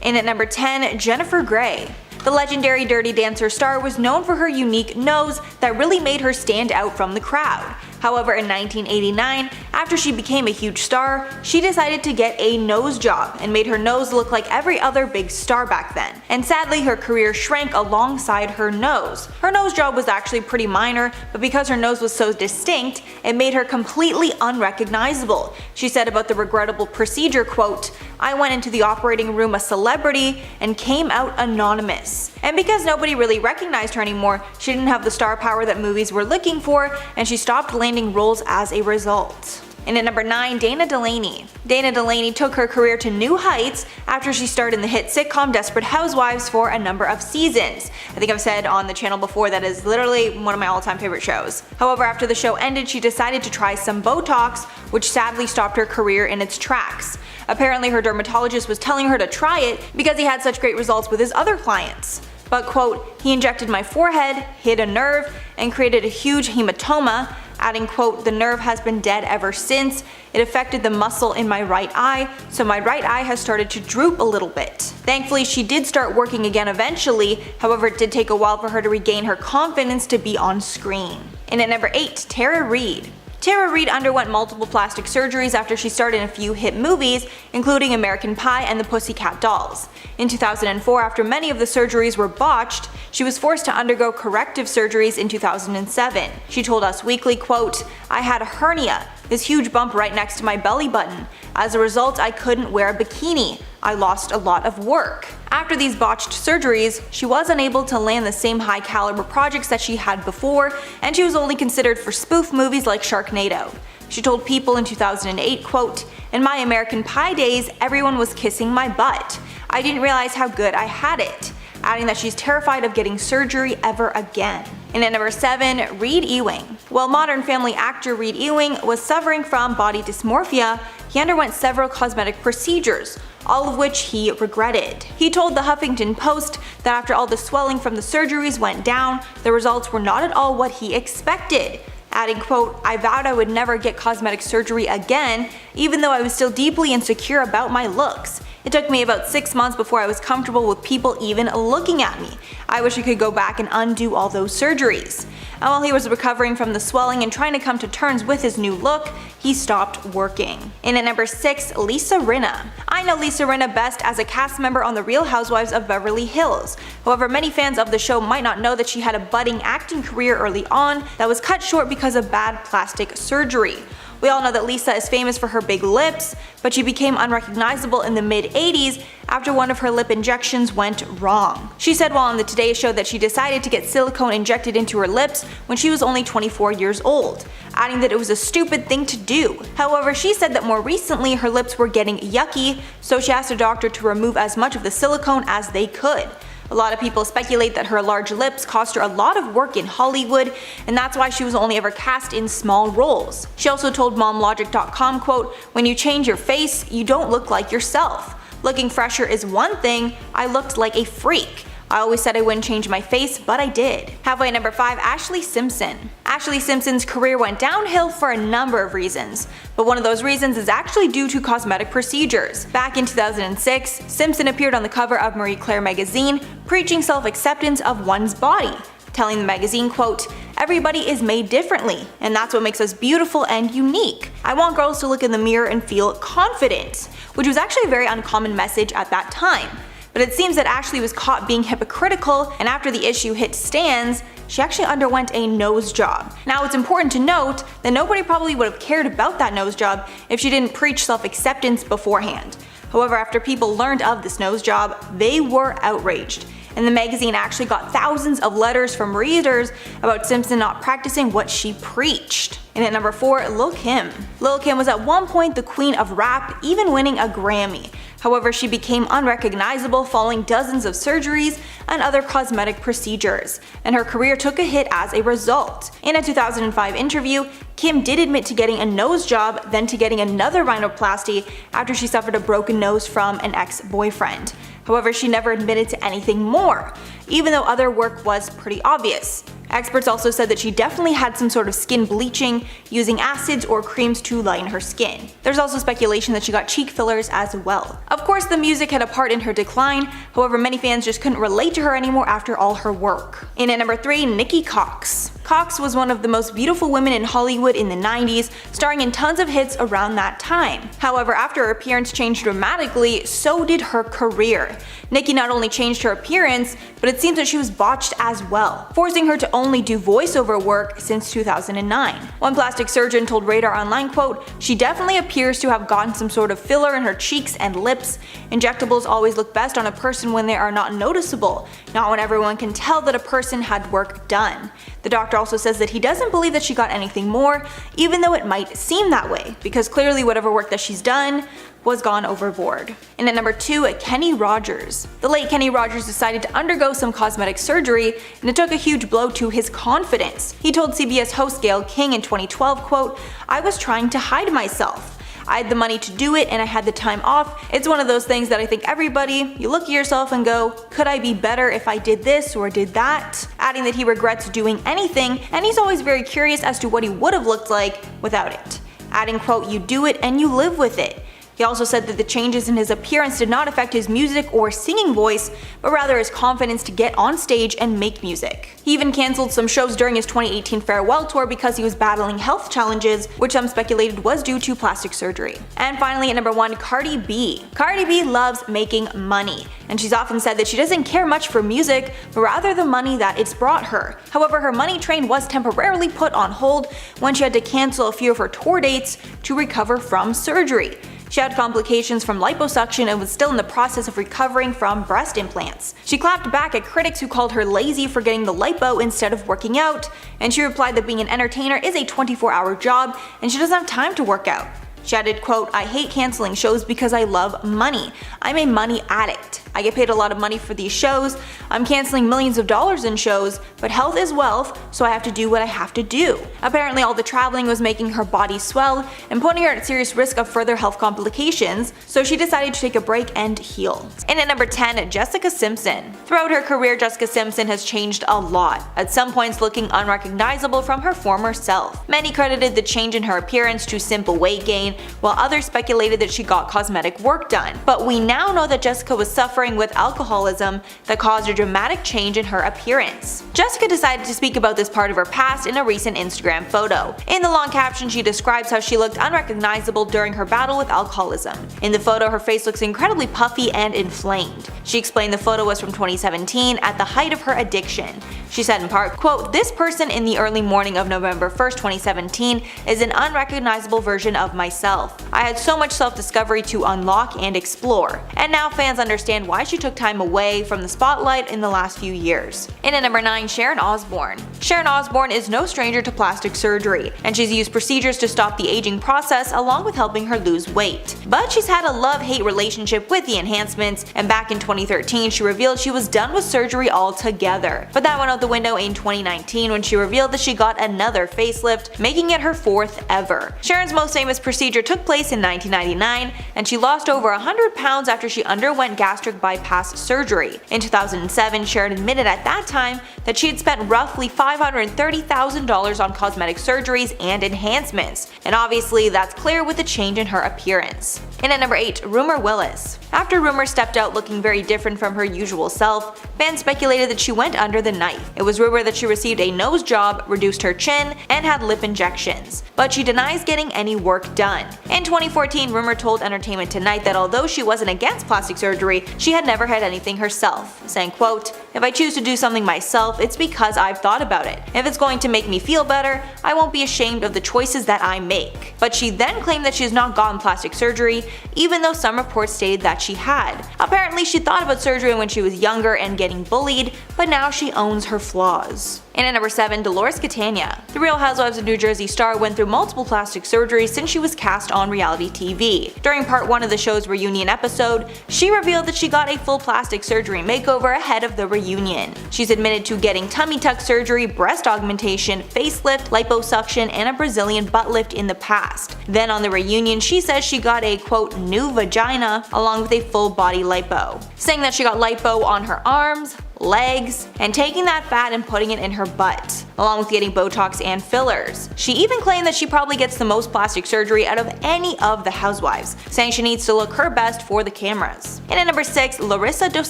In at number 10, Jennifer Grey. The legendary Dirty Dancer star was known for her unique nose that really made her stand out from the crowd. However, in 1989, after she became a huge star, she decided to get a nose job and made her nose look like every other big star back then. And sadly, her career shrank alongside her nose. Her nose job was actually pretty minor, but because her nose was so distinct, it made her completely unrecognizable. She said about the regrettable procedure, quote, "I went into the operating room a celebrity and came out anonymous." And because nobody really recognized her anymore, she didn't have the star power that movies were looking for, and she stopped landing roles as a result. And at number 9, Dana Delany. Dana Delany took her career to new heights after she starred in the hit sitcom Desperate Housewives for a number of seasons. I think I've said on the channel before that is literally one of my all-time favorite shows. However, after the show ended, she decided to try some Botox, which sadly stopped her career in its tracks. Apparently, her dermatologist was telling her to try it because he had such great results with his other clients. But quote, "He injected my forehead, hit a nerve, and created a huge hematoma," adding quote, "The nerve has been dead ever since. It affected the muscle in my right eye, so my right eye has started to droop a little bit." Thankfully, she did start working again eventually, however it did take a while for her to regain her confidence to be on screen. And at number 8, Tara Reid. Tara Reid underwent multiple plastic surgeries after she starred in a few hit movies, including American Pie and the Pussycat Dolls. In 2004, after many of the surgeries were botched, she was forced to undergo corrective surgeries in 2007. She told Us Weekly, quote, "I had a hernia, this huge bump right next to my belly button. As a result, I couldn't wear a bikini. I lost a lot of work." After these botched surgeries, she was unable to land the same high caliber projects that she had before, and she was only considered for spoof movies like Sharknado. She told People in 2008, quote, "In my American Pie days, everyone was kissing my butt. I didn't realize how good I had it," adding that she's terrified of getting surgery ever again. And at number 7, Reid Ewing. While Modern Family actor Reid Ewing was suffering from body dysmorphia, he underwent several cosmetic procedures, all of which he regretted. He told the Huffington Post that after all the swelling from the surgeries went down, the results were not at all what he expected, adding, quote, "I vowed I would never get cosmetic surgery again, even though I was still deeply insecure about my looks. It took me about 6 months before I was comfortable with people even looking at me. I wish I could go back and undo all those surgeries." And while he was recovering from the swelling and trying to come to terms with his new look, he stopped working. And at number 6, Lisa Rinna. I know Lisa Rinna best as a cast member on The Real Housewives of Beverly Hills. However, many fans of the show might not know that she had a budding acting career early on that was cut short because of bad plastic surgery. We all know that Lisa is famous for her big lips, but she became unrecognizable in the mid-80s after one of her lip injections went wrong. She said while on the Today Show that she decided to get silicone injected into her lips when she was only 24 years old, adding that it was a stupid thing to do. However, she said that more recently her lips were getting yucky, so she asked a doctor to remove as much of the silicone as they could. A lot of people speculate that her large lips cost her a lot of work in Hollywood, and that's why she was only ever cast in small roles. She also told MomLogic.com, quote, "When you change your face, you don't look like yourself. Looking fresher is one thing, I looked like a freak. I always said I wouldn't change my face, but I did." Halfway at number 5, Ashlee Simpson. Ashlee Simpson's career went downhill for a number of reasons, but one of those reasons is actually due to cosmetic procedures. Back in 2006, Simpson appeared on the cover of Marie Claire magazine, preaching self-acceptance of one's body, telling the magazine, quote, "Everybody is made differently, and that's what makes us beautiful and unique. I want girls to look in the mirror and feel confident," which was actually a very uncommon message at that time. But it seems that Ashlee was caught being hypocritical, and after the issue hit stands, she actually underwent a nose job. Now it's important to note that nobody probably would have cared about that nose job if she didn't preach self-acceptance beforehand. However, after people learned of this nose job, they were outraged, and the magazine actually got thousands of letters from readers about Simpson not practicing what she preached. And at number 4, Lil'Kim. Lil'Kim was at one point the queen of rap, even winning a Grammy. However, she became unrecognizable following dozens of surgeries and other cosmetic procedures, and her career took a hit as a result. In a 2005 interview, Kim did admit to getting a nose job, then to getting another rhinoplasty after she suffered a broken nose from an ex-boyfriend. However, she never admitted to anything more, even though other work was pretty obvious. Experts also said that she definitely had some sort of skin bleaching, using acids or creams to lighten her skin. There's also speculation that she got cheek fillers as well. Of course, the music had a part in her decline, however many fans just couldn't relate to her anymore after all her work. In at number 3, Nikki Cox. Cox was one of the most beautiful women in Hollywood in the 90s, starring in tons of hits around that time. However, after her appearance changed dramatically, so did her career. Nikki not only changed her appearance, but it seems that she was botched as well, forcing her to only do voiceover work since 2009. One plastic surgeon told Radar Online, quote, "She definitely appears to have gotten some sort of filler in her cheeks and lips. Injectables always look best on a person when they are not noticeable, not when everyone can tell that a person had work done." The doctor also says that he doesn't believe that she got anything more, even though it might seem that way, because clearly whatever work that she's done was gone overboard. And at number 2, Kenny Rogers. The late Kenny Rogers decided to undergo some cosmetic surgery, and it took a huge blow to his confidence. He told CBS host Gayle King in 2012, quote, "I was trying to hide myself. I had the money to do it and I had the time off. It's one of those things that I think everybody, you look at yourself and go, could I be better if I did this or did that?" Adding that he regrets doing anything, and he's always very curious as to what he would have looked like without it. Adding, quote, "You do it and you live with it." He also said that the changes in his appearance did not affect his music or singing voice, but rather his confidence to get on stage and make music. He even cancelled some shows during his 2018 farewell tour because he was battling health challenges, which some speculated was due to plastic surgery. And finally at number 1, Cardi B. Cardi B loves making money, and she's often said that she doesn't care much for music, but rather the money that it's brought her. However, her money train was temporarily put on hold when she had to cancel a few of her tour dates to recover from surgery. She had complications from liposuction and was still in the process of recovering from breast implants. She clapped back at critics who called her lazy for getting the lipo instead of working out, and she replied that being an entertainer is a 24-hour job and she doesn't have time to work out. She added, quote, "I hate canceling shows because I love money. I'm a money addict. I get paid a lot of money for these shows. I'm canceling millions of dollars in shows, but health is wealth, so I have to do what I have to do." Apparently all the traveling was making her body swell and putting her at serious risk of further health complications, so she decided to take a break and heal. And at number 10, Jessica Simpson. Throughout her career, Jessica Simpson has changed a lot, at some points looking unrecognizable from her former self. Many credited the change in her appearance to simple weight gain, while others speculated that she got cosmetic work done. But we now know that Jessica was suffering with alcoholism that caused a dramatic change in her appearance. Jessica decided to speak about this part of her past in a recent Instagram photo. In the long caption, she describes how she looked unrecognizable during her battle with alcoholism. In the photo, her face looks incredibly puffy and inflamed. She explained the photo was from 2017 at the height of her addiction. She said in part, quote, "This person in the early morning of November 1st, 2017 is an unrecognizable version of myself. I had so much self-discovery to unlock and explore, and now fans understand why she took time away from the spotlight in the last few years." In at number 9, Sharon Osbourne. Sharon Osbourne is no stranger to plastic surgery, and she's used procedures to stop the aging process along with helping her lose weight. But she's had a love-hate relationship with the enhancements, and back in 2013 she revealed she was done with surgery altogether. But that went out the window in 2019 when she revealed that she got another facelift, making it her 4th ever. Sharon's most famous procedure took place in 1999, and she lost over 100 pounds after she underwent gastric bypass surgery. In 2007, Sharon admitted at that time that she had spent roughly $530,000 on cosmetic surgeries and enhancements, and obviously that's clear with the change in her appearance. And at number 8, Rumer Willis. After Rumer stepped out looking very different from her usual self, fans speculated that she went under the knife. It was rumored that she received a nose job, reduced her chin, and had lip injections, but she denies getting any work done. In 2014, Rumer told Entertainment Tonight that although she wasn't against plastic surgery, she had never had anything herself, saying, quote, "If I choose to do something myself, it's because I've thought about it. If it's going to make me feel better, I won't be ashamed of the choices that I make." But she then claimed that she has not gotten plastic surgery, even though some reports stated that she had. Apparently she thought about surgery when she was younger and getting bullied, but now she owns her flaws. And at number 7, Dolores Catania. The Real Housewives of New Jersey star went through multiple plastic surgeries since she was cast on reality TV. During part 1 of the show's reunion episode, she revealed that she got a full plastic surgery makeover ahead of the reunion. She's admitted to getting tummy tuck surgery, breast augmentation, facelift, liposuction, and a Brazilian butt lift in the past. Then on the reunion, she says she got a, quote, "new vagina," along with a full body lipo, saying that she got lipo on her arms, legs, and taking that fat and putting it in her butt. along with getting Botox and fillers. She even claimed that she probably gets the most plastic surgery out of any of the housewives, saying she needs to look her best for the cameras. And at number 6, Larissa dos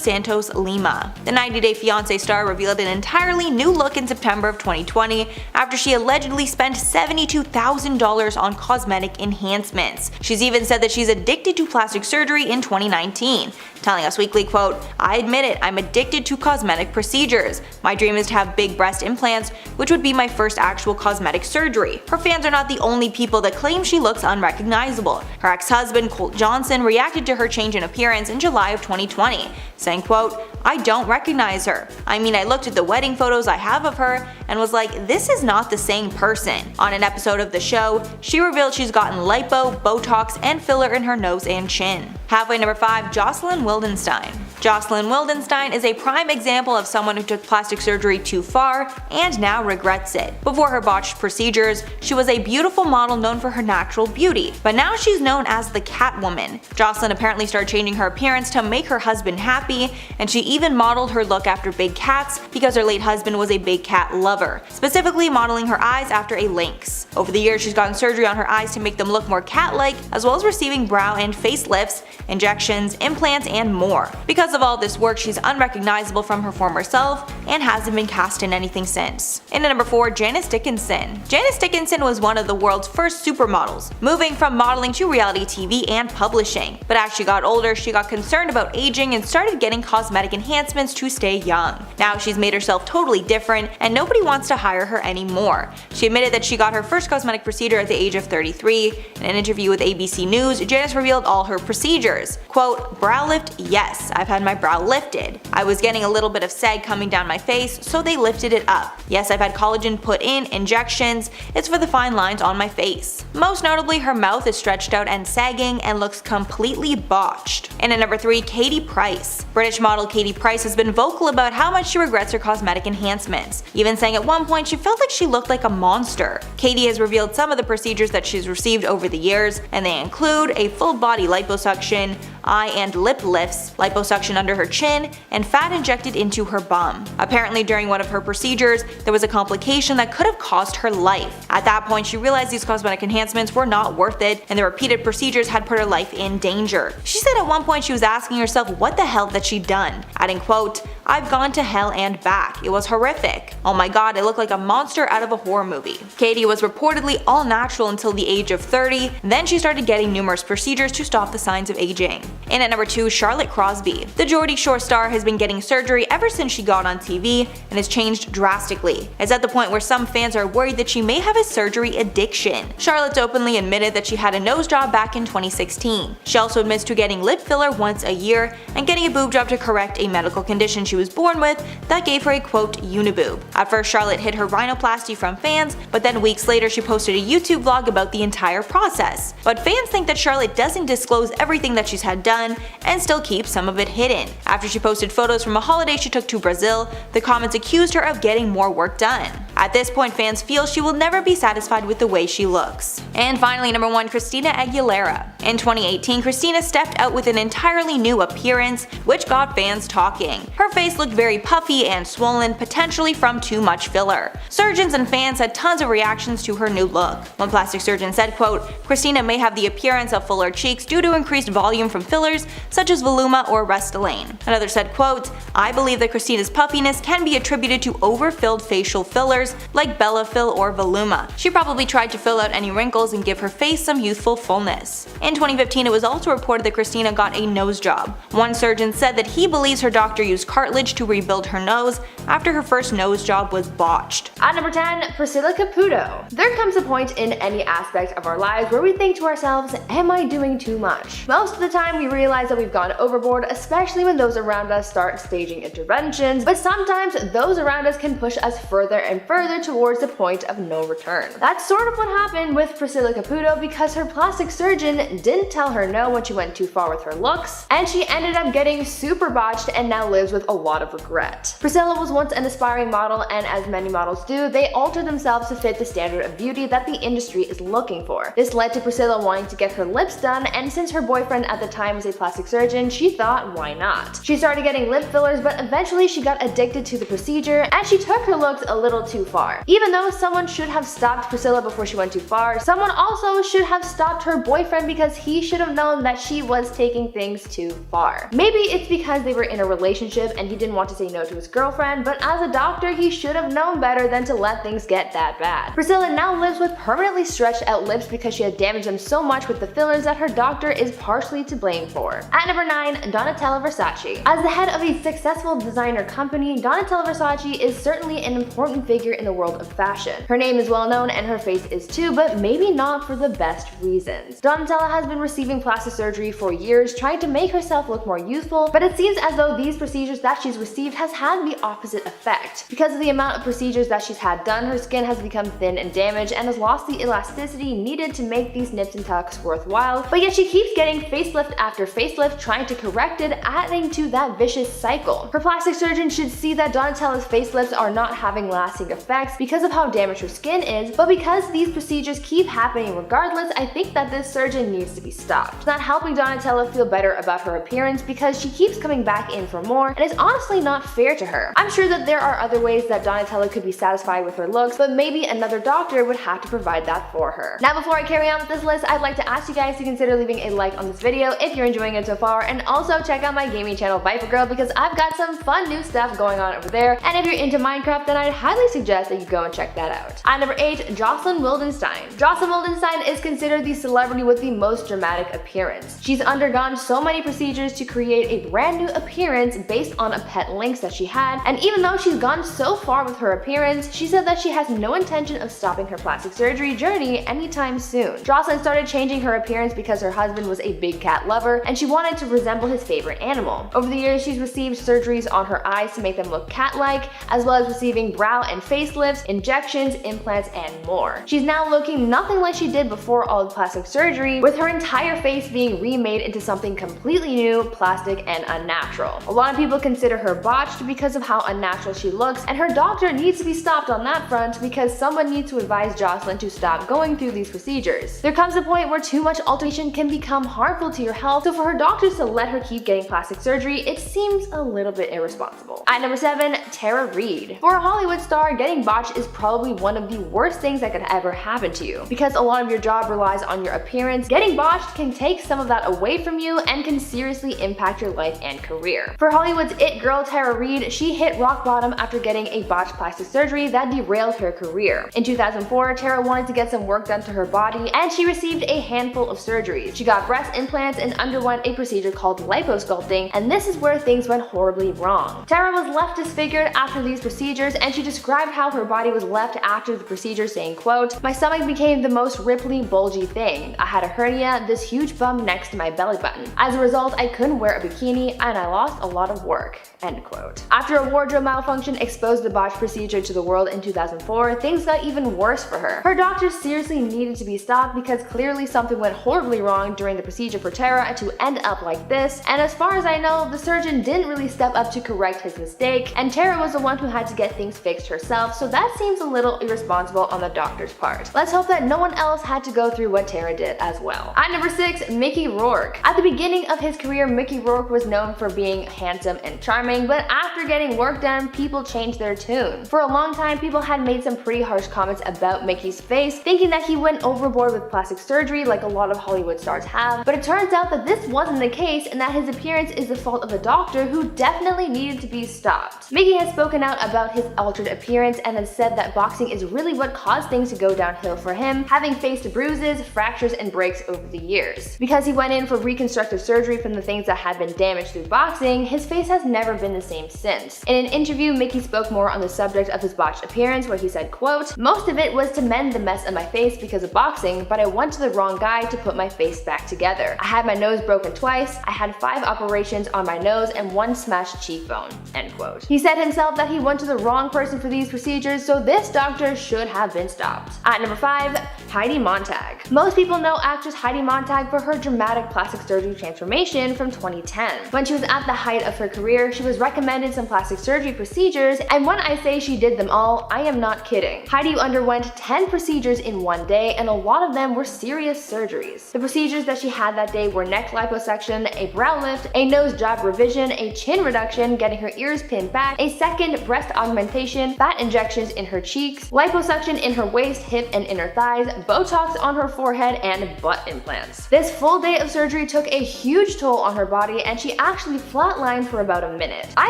Santos Lima. The 90 Day Fiancé star revealed an entirely new look in September of 2020 after she allegedly spent $72,000 on cosmetic enhancements. She's even said that she's addicted to plastic surgery in 2019, telling Us Weekly, quote, "I admit it, I'm addicted to cosmetic procedures. My dream is to have big breast implants, which would be my first actual cosmetic surgery." Her fans are not the only people that claim she looks unrecognizable. Her ex-husband, Colt Johnson, reacted to her change in appearance in July of 2020, saying, quote, "I don't recognize her. I mean, I looked at the wedding photos I have of her and was like, this is not the same person." On an episode of the show, she revealed she's gotten lipo, Botox, and filler in her nose and chin. Halfway number 5, Jocelyn Wildenstein. Jocelyn Wildenstein is a prime example of someone who took plastic surgery too far and now regrets it. Before her botched procedures, she was a beautiful model known for her natural beauty, but now she's known as the Catwoman. Jocelyn apparently started changing her appearance to make her husband happy, and she even modeled her look after big cats because her late husband was a big cat lover, specifically modeling her eyes after a lynx. Over the years, she's gotten surgery on her eyes to make them look more cat-like, as well as receiving brow and facelifts, injections, implants, and more. Because of all this work, she's unrecognizable from her former self and hasn't been cast in anything since. And at number 4, Janice Dickinson. Janice Dickinson was one of the world's first supermodels, moving from modeling to reality TV and publishing. But as she got older, she got concerned about aging and started getting cosmetic enhancements to stay young. Now she's made herself totally different and nobody wants to hire her anymore. She admitted that she got her first cosmetic procedure at the age of 33. In an interview with ABC News, Janice revealed all her procedures. Quote, "Brow lift, yes, I've had my brow lifted. I was getting a little bit of sag coming down my face, so they lifted it up. Yes, I've had collagen put in, injections, it's for the fine lines on my face." Most notably, her mouth is stretched out and sagging and looks completely botched. And at number 3, Katie Price. British model Katie Price has been vocal about how much she regrets her cosmetic enhancements, even saying at one point she felt like she looked like a monster. Katie has revealed some of the procedures that she's received over the years, and they include a full body liposuction, eye and lip lifts, liposuction under her chin, and fat injected into her bum. Apparently during one of her procedures, there was a complication that could have cost her life. At that point, she realized these cosmetic enhancements were not worth it, and the repeated procedures had put her life in danger. She said at one point she was asking herself what the hell that she'd done, adding, quote, "I've gone to hell and back. It was horrific. Oh my god, I look like a monster out of a horror movie." Katie was reportedly all natural until the age of 30, then she started getting numerous procedures to stop the signs of aging. And at number 2, Charlotte Crosby. The Geordie Shore star has been getting surgery ever since she got on TV and has changed drastically. It's at the point where some fans are worried that she may have a surgery addiction. Charlotte's openly admitted that she had a nose job back in 2016. She also admits to getting lip filler once a year and getting a boob job to correct a medical condition she was born with that gave her a quote uniboob. At first, Charlotte hid her rhinoplasty from fans, but then weeks later she posted a YouTube vlog about the entire process. But fans think that Charlotte doesn't disclose everything that she's had done and still keeps some of it hidden. After she posted photos from a holiday she took to Brazil, the comments accused her of getting more work done. At this point, fans feel she will never be satisfied with the way she looks. And finally, number 1, Christina Aguilera. In 2018, Christina stepped out with an entirely new appearance, which got fans talking. Her face looked very puffy and swollen, potentially from too much filler. Surgeons and fans had tons of reactions to her new look. One plastic surgeon said, quote, "Christina may have the appearance of fuller cheeks due to increased volume from fillers such as Voluma or Restylane." Another said, quote, "I believe that Christina's puffiness can be attributed to overfilled facial fillers like Bellafill or Voluma. She probably tried to fill out any wrinkles and give her face some youthful fullness." In 2015, it was also reported that Christina got a nose job. One surgeon said that he believes her doctor used cartilage to rebuild her nose after her first nose job was botched. At number 10, Priscilla Caputo. There comes a point in any aspect of our lives where we think to ourselves, am I doing too much? Most of the time we realize that we've gone overboard, especially when those around us start staging interventions, but sometimes those around us can push us further and further towards the point of no return. That's sort of what happened with Priscilla Caputo because her plastic surgeon didn't tell her no when she went too far with her looks, and she ended up getting super botched and now lives with a lot of regret. Priscilla was once an aspiring model, and as many models do, they alter themselves to fit the standard of beauty that the industry is looking for. This led to Priscilla wanting to get her lips done, and since her boyfriend at the time was a plastic surgeon, she thought, why not? She started getting lip fillers, but eventually she got addicted to the procedure and she took her looks a little too far. Even though someone should have stopped Priscilla before she went too far, someone also should have stopped her boyfriend because he should have known that she was taking things too far. Maybe it's because they were in a relationship and he didn't want to say no to his girlfriend, but as a doctor he should have known better than to let things get that bad. Priscilla now lives with permanently stretched out lips because she had damaged them so much with the fillers that her doctor is partially to blame for. At number 9, Donatella Versace. As the head of a successful designer company, Donatella Versace is certainly an important figure in the world of fashion. Her name is well known and her face is too, but maybe not for the best reasons. Donatella has been receiving plastic surgery for years, trying to make herself look more youthful, but it seems as though these procedures that she's received has had the opposite effect. Because of the amount of procedures that she's had done, her skin has become thin and damaged and has lost the elasticity needed to make these nips and tucks worthwhile, but yet she keeps getting facelift after facelift trying to correct it, adding to that vicious cycle. Her plastic surgeon should see that Donatella's facelifts are not having lasting effects because of how damaged her skin is, but because these procedures keep happening regardless, I think that this surgeon needs to be stopped. It's not helping Donatella feel better about her appearance because she keeps coming back in for more, and it's honestly not fair to her. I'm sure that there are other ways that Donatella could be satisfied with her looks, but maybe another doctor would have to provide that for her. Now before I carry on with this list, I'd like to ask you guys to consider leaving a like on this video if you're enjoying it so far, and also check out my gaming channel Viper Girl because I've got some fun new stuff going on over there, and if you're into Minecraft then I'd highly suggest that you go and check that out. At number 8, Jocelyn Wildenstein. Jocelyn Wildenstein is considered the celebrity with the most dramatic appearance. She's undergone so many procedures to create a brand new appearance based on a pet lynx that she had, and even though she's gone so far with her appearance, she said that she has no intention of stopping her plastic surgery journey anytime soon. Jocelyn started changing her appearance because her husband was a big cat lover and she wanted to resemble his favorite animal. Over the years, she's received surgeries on her eyes to make them look cat-like, as well as receiving brow and facelifts, injections, implants, and more. She's now looking nothing like she did before all the plastic surgery, with her entire face being remade into something completely new, plastic, and unnatural. A lot of people consider her botched because of how unnatural she looks, and her doctor needs to be stopped on that front because someone needs to advise Jocelyn to stop going through these procedures. There comes a point where too much alteration can become harmful to your health, so for her doctors to let her keep getting plastic surgery, it seems a little bit irresponsible. At number 7, Tara Reid. For a Hollywood star, getting botched is probably one of the worst things that could ever happen to you. Because a lot of your job relies on your appearance, getting botched can take some of that away from you and can seriously impact your life and career. For Hollywood's it girl Tara Reid, she hit rock bottom after getting a botched plastic surgery that derailed her career. In 2004, Tara wanted to get some work done to her body and she received a handful of surgeries. She got breast implants and underwent a procedure called liposculpting, and this is where things went horribly wrong. Tara was left disfigured after these procedures, and she described how her body was left after the procedure, saying, quote, "My stomach became the most ripply, bulgy thing. I had a hernia, this huge bump next to my belly button. As a result, I couldn't wear a bikini and I lost a lot of work." End quote. After a wardrobe malfunction exposed the botched procedure to the world in 2004, things got even worse for her. Her doctors seriously needed to be stopped because clearly something went horribly wrong during the procedure for Tara to end up like this, and as far as I know, the surgeon didn't really step up to correct his mistake, and Tara was the one who had to get things fixed herself, so that seems a little irresponsible on the doctor's part. Let's hope that no one else had to go through what Tara did as well. At number 6, Mickey Rourke. At the beginning of his career, Mickey Rourke was known for being handsome and charming, but after getting work done, people changed their tune. For a long time, people had made some pretty harsh comments about Mickey's face, thinking that he went overboard with plastic surgery like a lot of Hollywood stars have, but it turns out that this wasn't the case and that his appearance is the fault of a doctor who definitely needed to be stopped. Mickey has spoken out about his altered appearance and has said that boxing is really what caused things to go downhill for him, having faced bruises, fractures, and breaks over the years. Because he went in for reconstructive surgery from the things that had been damaged through boxing, his face has never been the same since. In an interview, Mickey spoke more on the subject of his botched appearance, where he said, quote, "Most of it was to mend the mess of my face because of boxing, but I went to the wrong guy to put my face back together. I had my nose broken twice, I had 5 operations on my nose and 1 smashed cheekbone." End quote. He said himself that he went to the wrong person for these procedures, so this doctor should have been stopped. At number 5, Heidi Montag. Most people know actress Heidi Heidi Montag for her dramatic plastic surgery transformation from 2010. When she was at the height of her career, she was recommended some plastic surgery procedures, and when I say she did them all, I am not kidding. Heidi underwent 10 procedures in one day, and a lot of them were serious surgeries. The procedures that she had that day were neck liposuction, a brow lift, a nose job revision, a chin reduction, getting her ears pinned back, a second breast augmentation, fat injections in her cheeks, liposuction in her waist, hip, and inner thighs, Botox on her forehead, and butt implants. This full day of surgery took a huge toll on her body, and she actually flatlined for about a minute. I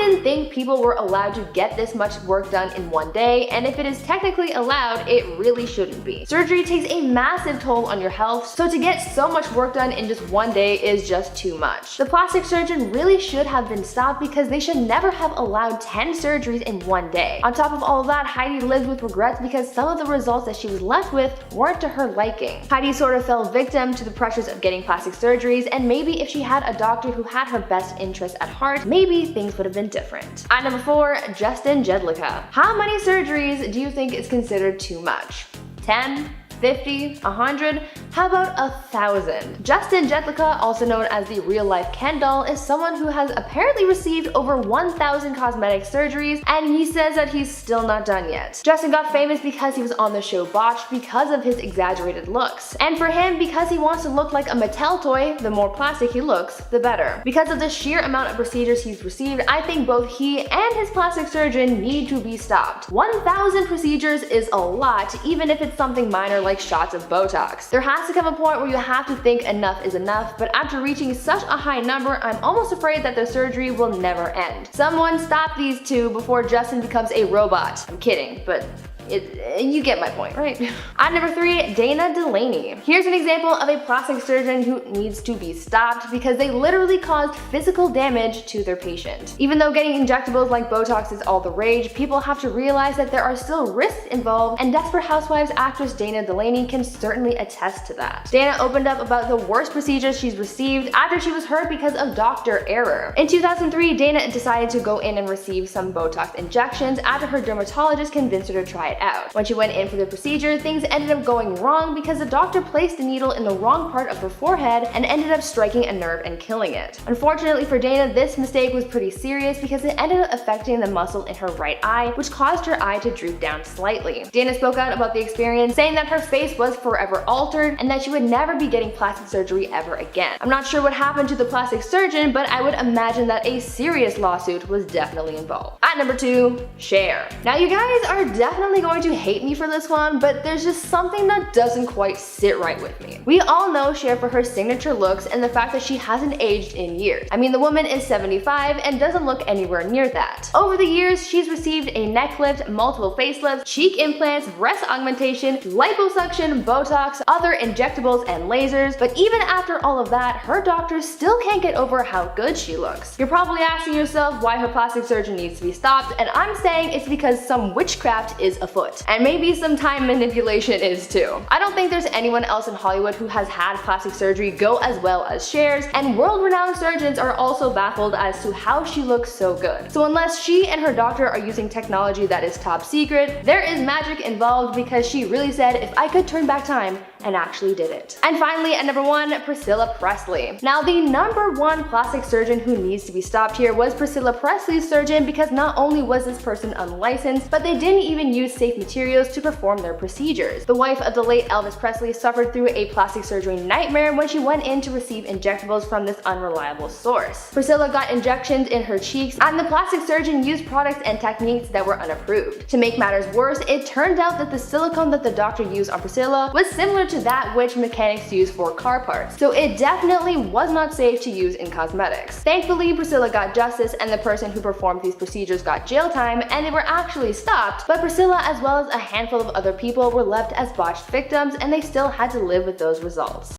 didn't think people were allowed to get this much work done in one day, and if it is technically allowed, it really shouldn't be. Surgery takes a massive toll on your health, so to get so much work done in just one day is just too much. The plastic surgeon really should have been stopped because they should never have allowed 10 surgeries in one day. On top of all of that, Heidi lived with regrets because some of the results that she was left with weren't to her liking. Heidi sort of fell victim to the pressures of getting plastic surgeries, and maybe if she had a doctor who had her best interests at heart, maybe things would have been different. At number 4, Justin Jedlicka. How many surgeries do you think is considered too much? 10? 50, 100, how about 1,000? Justin Jedlicka, also known as the real-life Ken doll, is someone who has apparently received over 1,000 cosmetic surgeries, and he says that he's still not done yet. Justin got famous because he was on the show Botched because of his exaggerated looks. And for him, because he wants to look like a Mattel toy, the more plastic he looks, the better. Because of the sheer amount of procedures he's received, I think both he and his plastic surgeon need to be stopped. 1,000 procedures is a lot, even if it's something minor like shots of Botox. There has to come a point where you have to think enough is enough, but after reaching such a high number, I'm almost afraid that the surgery will never end. Someone stop these two before Justin becomes a robot. I'm kidding, but you get my point, right? At number 3, Dana Delany. Here's an example of a plastic surgeon who needs to be stopped because they literally caused physical damage to their patient. Even though getting injectables like Botox is all the rage, people have to realize that there are still risks involved, and Desperate Housewives actress Dana Delany can certainly attest to that. Dana opened up about the worst procedures she's received after she was hurt because of doctor error. In 2003, Dana decided to go in and receive some Botox injections after her dermatologist convinced her to try it out. When she went in for the procedure, things ended up going wrong because the doctor placed the needle in the wrong part of her forehead and ended up striking a nerve and killing it. Unfortunately for Dana, this mistake was pretty serious because it ended up affecting the muscle in her right eye, which caused her eye to droop down slightly. Dana spoke out about the experience, saying that her face was forever altered and that she would never be getting plastic surgery ever again. I'm not sure what happened to the plastic surgeon, but I would imagine that a serious lawsuit was definitely involved. At number 2, Cher. Now you guys are definitely going to hate me for this one, but there's just something that doesn't quite sit right with me. We all know Cher for her signature looks and the fact that she hasn't aged in years. I mean, the woman is 75 and doesn't look anywhere near that. Over the years, she's received a neck lift, multiple facelifts, cheek implants, breast augmentation, liposuction, Botox, other injectables, and lasers, but even after all of that, her doctors still can't get over how good she looks. You're probably asking yourself why her plastic surgeon needs to be stopped, and I'm saying it's because some witchcraft is afoot. And maybe some time manipulation is too. I don't think there's anyone else in Hollywood who has had plastic surgery go as well as Cher's, and world-renowned surgeons are also baffled as to how she looks so good. So unless she and her doctor are using technology that is top secret, there is magic involved because she really said, if I could turn back time, and actually did it. And finally, at number 1, Priscilla Prestley. Now, the number 1 plastic surgeon who needs to be stopped here was Priscilla Prestley's surgeon, because not only was this person unlicensed, but they didn't even use safe materials to perform their procedures. The wife of the late Elvis Presley suffered through a plastic surgery nightmare when she went in to receive injectables from this unreliable source. Priscilla got injections in her cheeks, and the plastic surgeon used products and techniques that were unapproved. To make matters worse, it turned out that the silicone that the doctor used on Priscilla was similar to that which mechanics use for car parts, so it definitely was not safe to use in cosmetics. Thankfully, Priscilla got justice and the person who performed these procedures got jail time, and they were actually stopped, but Priscilla as well as a handful of other people were left as botched victims, and they still had to live with those results.